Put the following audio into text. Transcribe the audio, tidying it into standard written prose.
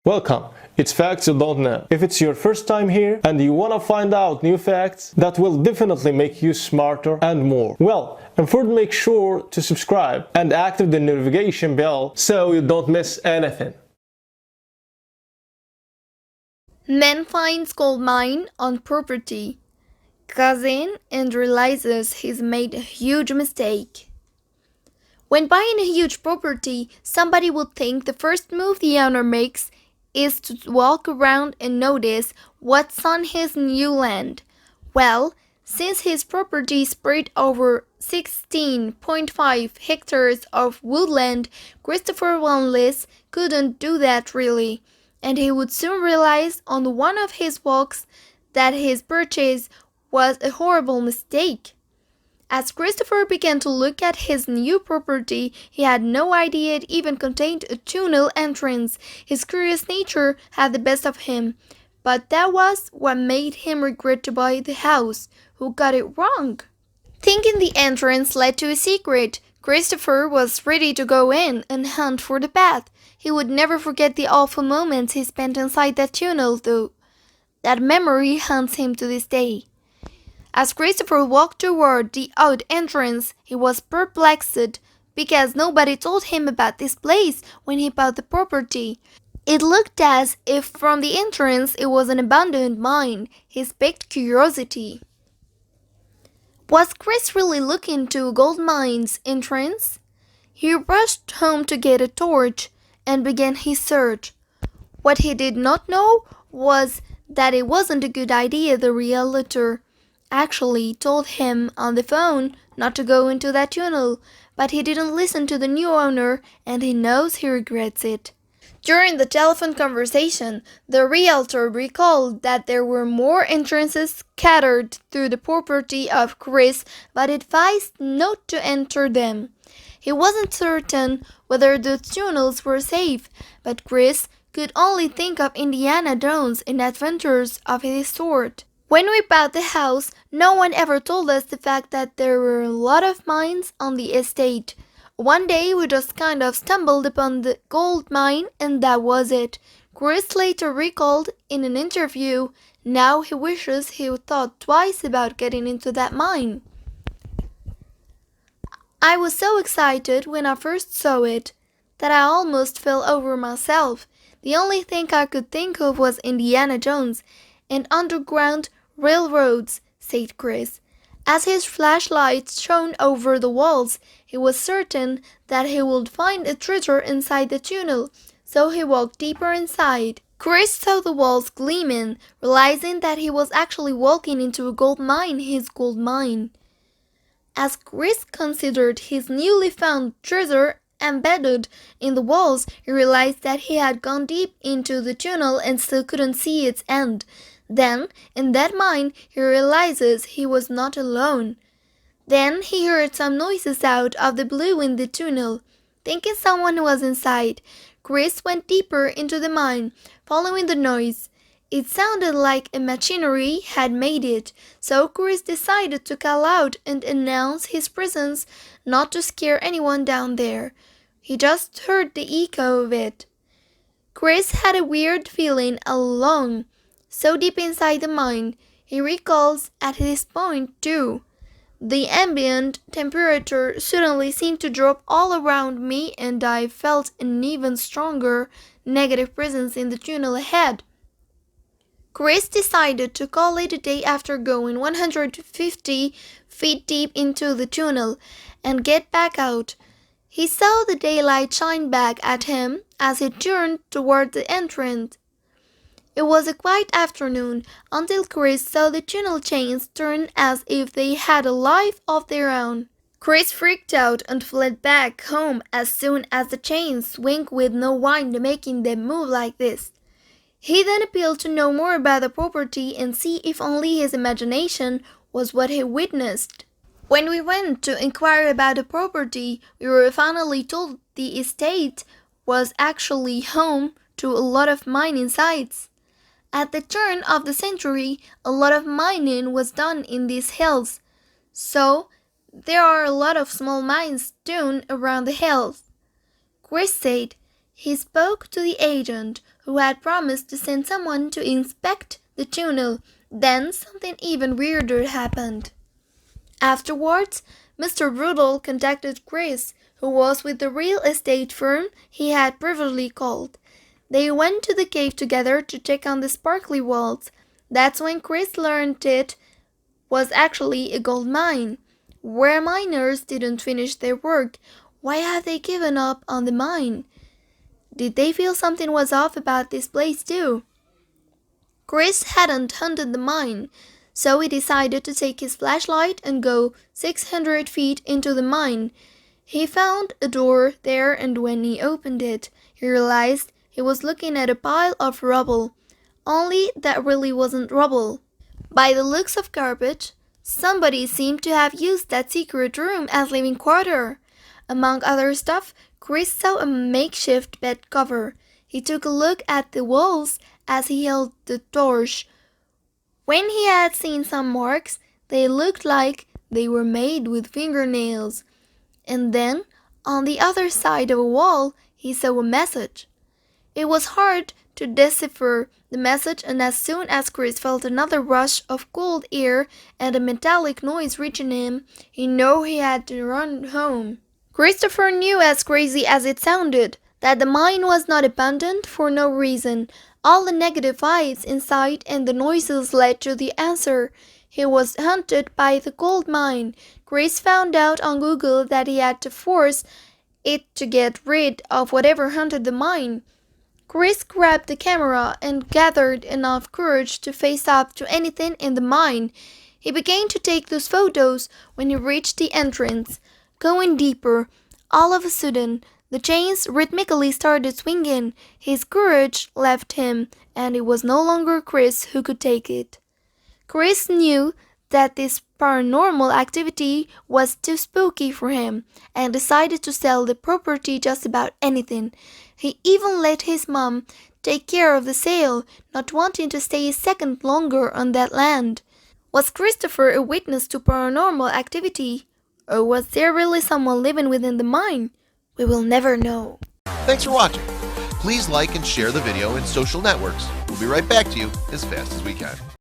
Welcome. It's Facts You Don't Know. If it's your first time here and you want to find out new facts that will definitely make you smarter and more, and first make sure to subscribe and activate the notification bell so you don't miss anything. Man finds gold mine on property. Goes in and realizes he's made a huge mistake. When buying a huge property, somebody would think the first move the owner makes is to walk around and notice what's on his new land. Well, since his property spread over 16.5 hectares of woodland, Christopher Wanless couldn't do that really, and he would soon realize on one of his walks that his purchase was a horrible mistake. As Christopher began to look at his new property, he had no idea it even contained a tunnel entrance. His curious nature had the best of him, but that was what made him regret to buy the house. Who got it wrong? Thinking the entrance led to a secret, Christopher was ready to go in and hunt for the path. He would never forget the awful moments he spent inside that tunnel, though. That memory haunts him to this day. As Christopher walked toward the odd entrance, he was perplexed because nobody told him about this place when he bought the property. It looked as if from the entrance it was an abandoned mine. He piqued curiosity. Was Chris really looking to a gold mine's entrance? He rushed home to get a torch and began his search. What he did not know was that it wasn't a good idea. The realtor actually told him on the phone not to go into that tunnel, but he didn't listen to the new owner and he knows he regrets it. During the telephone conversation, the realtor recalled that there were more entrances scattered through the property of Chris, but advised not to enter them. He wasn't certain whether the tunnels were safe, but Chris could only think of Indiana Jones and adventures of his sort. When we bought the house, no one ever told us the fact that there were a lot of mines on the estate. One day we just kind of stumbled upon the gold mine and that was it. Chris later recalled in an interview, now he wishes he thought twice about getting into that mine. I was so excited when I first saw it that I almost fell over myself. The only thing I could think of was Indiana Jones and underground railroads, said Chris. As his flashlight shone over the walls, he was certain that he would find a treasure inside the tunnel, so he walked deeper inside. Chris saw the walls gleaming, realizing that he was actually walking into a gold mine, his gold mine. As Chris considered his newly found treasure embedded in the walls, he realized that he had gone deep into the tunnel and still couldn't see its end. Then, in that mine, he realizes he was not alone. Then he heard some noises out of the blue in the tunnel. Thinking someone was inside, Chris went deeper into the mine, following the noise. It sounded like a machinery had made it, so Chris decided to call out and announce his presence, not to scare anyone down there. He just heard the echo of it. Chris had a weird feeling all along. So deep inside the mine, he recalls at this point too. The ambient temperature suddenly seemed to drop all around me and I felt an even stronger negative presence in the tunnel ahead. Chris decided to call it a day after going 150 feet deep into the tunnel and get back out. He saw the daylight shine back at him as he turned toward the entrance. It was a quiet afternoon until Chris saw the tunnel chains turn as if they had a life of their own. Chris freaked out and fled back home as soon as the chains swung with no wind making them move like this. He then appealed to know more about the property and see if only his imagination was what he witnessed. When we went to inquire about the property, we were finally told the estate was actually home to a lot of mining sites. At the turn of the century, a lot of mining was done in these hills, so there are a lot of small mines strewn around the hills. Chris said he spoke to the agent, who had promised to send someone to inspect the tunnel. Then something even weirder happened. Afterwards, Mr. Brutal contacted Chris, who was with the real estate firm he had previously called. They went to the cave together to check on the sparkly walls. That's when Chris learned it was actually a gold mine. Where miners didn't finish their work, why had they given up on the mine? Did they feel something was off about this place too? Chris hadn't hunted the mine, so he decided to take his flashlight and go 600 feet into the mine. He found a door there, and when he opened it, he realized he was looking at a pile of rubble. Only that really wasn't rubble. By the looks of garbage, somebody seemed to have used that secret room as living quarter. Among other stuff, Chris saw a makeshift bed cover. He took a look at the walls as he held the torch. When he had seen some marks, they looked like they were made with fingernails. And then, on the other side of a wall, he saw a message. It was hard to decipher the message, and as soon as Chris felt another rush of cold air and a metallic noise reaching him, he knew he had to run home. Christopher knew, as crazy as it sounded, that the mine was not abandoned for no reason. All the negative vibes inside and the noises led to the answer. He was haunted by the gold mine. Chris found out on Google that he had to force it to get rid of whatever haunted the mine. Chris grabbed the camera and gathered enough courage to face up to anything in the mine. He began to take those photos when he reached the entrance. Going deeper, all of a sudden, the chains rhythmically started swinging. His courage left him, and it was no longer Chris who could take it. Chris knew that this paranormal activity was too spooky for him, and decided to sell the property just about anything. He even let his mom take care of the sale, not wanting to stay a second longer on that land. Was Christopher a witness to paranormal activity? Or was there really someone living within the mine? We will never know. Thanks for watching. Please like and share the video in social networks. We'll be right back to you as fast as we can.